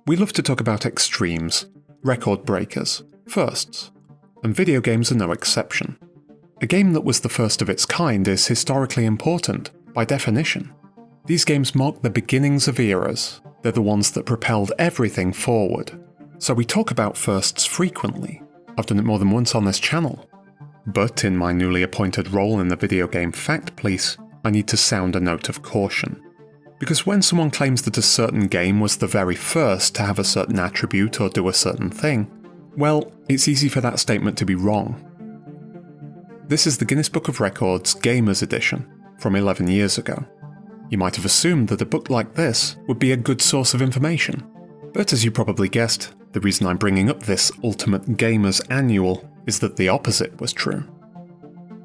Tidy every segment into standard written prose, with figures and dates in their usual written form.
We love to talk about extremes, record breakers, firsts, and video games are no exception. A game that was the first of its kind is historically important, by definition. These games mark the beginnings of eras. They're the ones that propelled everything forward. So we talk about firsts frequently. I've done it more than once on this channel. But in my newly appointed role in the video game fact police, I need to sound a note of caution. Because when someone claims that a certain game was the very first to have a certain attribute or do a certain thing, well, it's easy for that statement to be wrong. This is the Guinness Book of Records Gamers Edition from 11 years ago. You might have assumed that a book like this would be a good source of information. But as you probably guessed, the reason I'm bringing up this Ultimate Gamers Annual is that the opposite was true.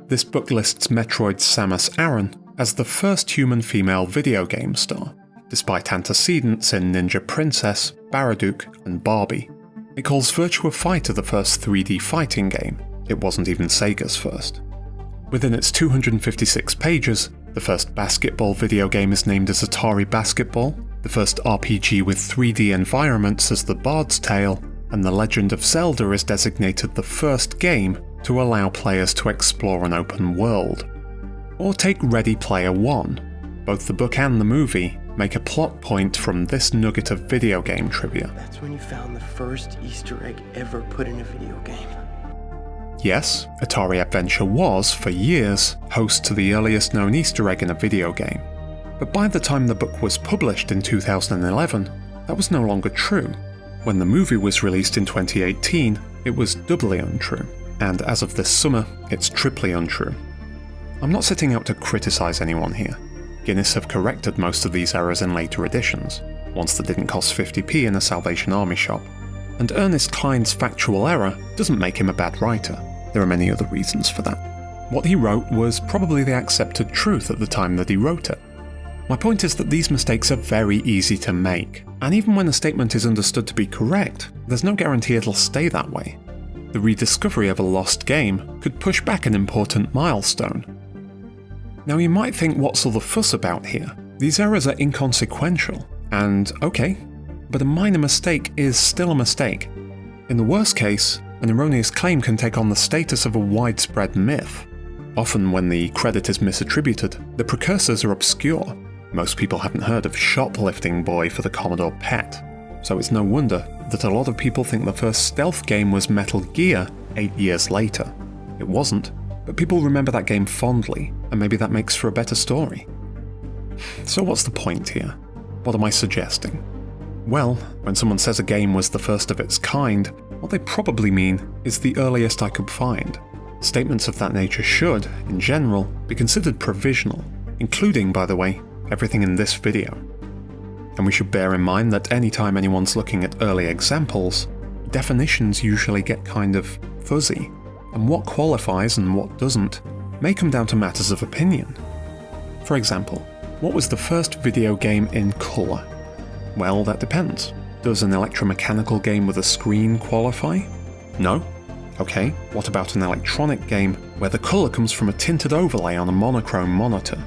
This book lists Metroid's Samus Aran as the first human female video game star, despite antecedents in Ninja Princess, Baraduke, and Barbie. It calls Virtua Fighter the first 3D fighting game. It wasn't even Sega's first. Within its 256 pages, the first basketball video game is named as Atari Basketball, the first RPG with 3D environments as The Bard's Tale, and The Legend of Zelda is designated the first game to allow players to explore an open world. Or take Ready Player One. Both the book and the movie make a plot point from this nugget of video game trivia. That's when you found the first Easter egg ever put in a video game. Yes, Atari Adventure was, for years, host to the earliest known Easter egg in a video game. But by the time the book was published in 2011, that was no longer true. When the movie was released in 2018, it was doubly untrue. And as of this summer, it's triply untrue. I'm not setting out to criticise anyone here. Guinness have corrected most of these errors in later editions, ones that didn't cost 50p in a Salvation Army shop. And Ernest Cline's factual error doesn't make him a bad writer. There are many other reasons for that. What he wrote was probably the accepted truth at the time that he wrote it. My point is that these mistakes are very easy to make, and even when a statement is understood to be correct, there's no guarantee it'll stay that way. The rediscovery of a lost game could push back an important milestone. Now you might think, what's all the fuss about here? These errors are inconsequential, and okay, but a minor mistake is still a mistake. In the worst case, an erroneous claim can take on the status of a widespread myth. Often when the credit is misattributed, the precursors are obscure. Most people haven't heard of Shoplifting Boy for the Commodore PET, so it's no wonder that a lot of people think the first stealth game was Metal Gear 8 years later. It wasn't, but people remember that game fondly, and maybe that makes for a better story. So what's the point here? What am I suggesting? Well, when someone says a game was the first of its kind, what they probably mean is the earliest I could find. Statements of that nature should, in general, be considered provisional, including, by the way, everything in this video. And we should bear in mind that anytime anyone's looking at early examples, definitions usually get kind of fuzzy, and what qualifies and what doesn't may come down to matters of opinion. For example, what was the first video game in colour? Well, that depends. Does an electromechanical game with a screen qualify? No? Okay, what about an electronic game where the colour comes from a tinted overlay on a monochrome monitor?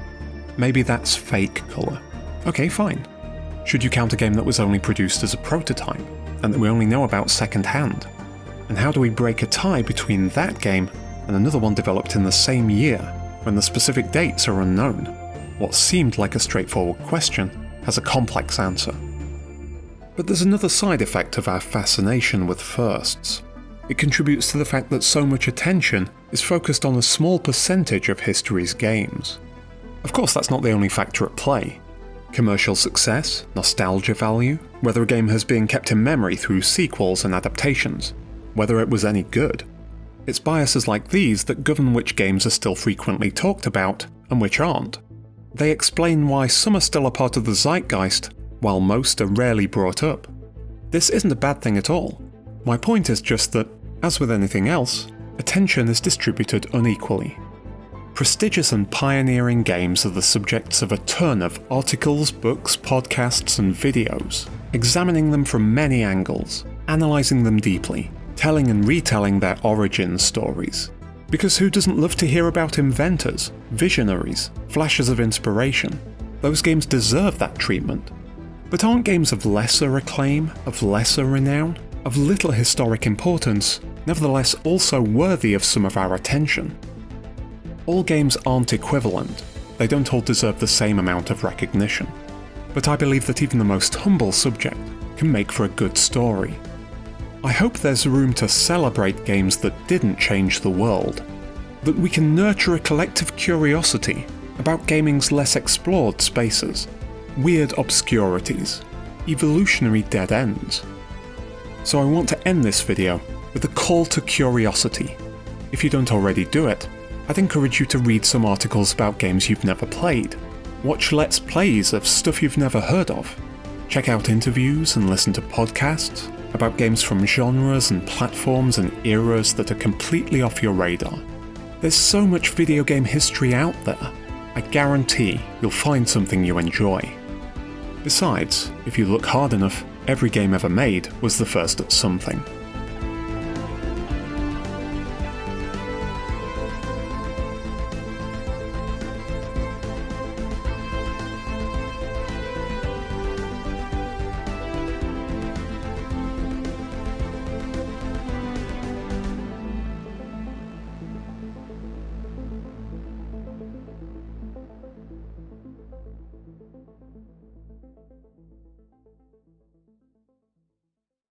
Maybe that's fake colour. Okay, fine. Should you count a game that was only produced as a prototype, and that we only know about second-hand? And how do we break a tie between that game and another one developed in the same year, when the specific dates are unknown? What seemed like a straightforward question has a complex answer. But there's another side effect of our fascination with firsts. It contributes to the fact that so much attention is focused on a small percentage of history's games. Of course, that's not the only factor at play. Commercial success, nostalgia value, whether a game has been kept in memory through sequels and adaptations, whether it was any good. It's biases like these that govern which games are still frequently talked about and which aren't. They explain why some are still a part of the zeitgeist, while most are rarely brought up. This isn't a bad thing at all. My point is just that, as with anything else, attention is distributed unequally. Prestigious and pioneering games are the subjects of a ton of articles, books, podcasts, and videos, examining them from many angles, analysing them deeply, telling and retelling their origin stories. Because who doesn't love to hear about inventors, visionaries, flashes of inspiration? Those games deserve that treatment. But aren't games of lesser acclaim, of lesser renown, of little historic importance, nevertheless also worthy of some of our attention? All games aren't equivalent, they don't all deserve the same amount of recognition, but I believe that even the most humble subject can make for a good story. I hope there's room to celebrate games that didn't change the world, that we can nurture a collective curiosity about gaming's less explored spaces, weird obscurities, evolutionary dead ends. So I want to end this video with a call to curiosity. If you don't already do it, I'd encourage you to read some articles about games you've never played, watch Let's Plays of stuff you've never heard of, check out interviews and listen to podcasts about games from genres and platforms and eras that are completely off your radar. There's so much video game history out there, I guarantee you'll find something you enjoy. Besides, if you look hard enough, every game ever made was the first at something.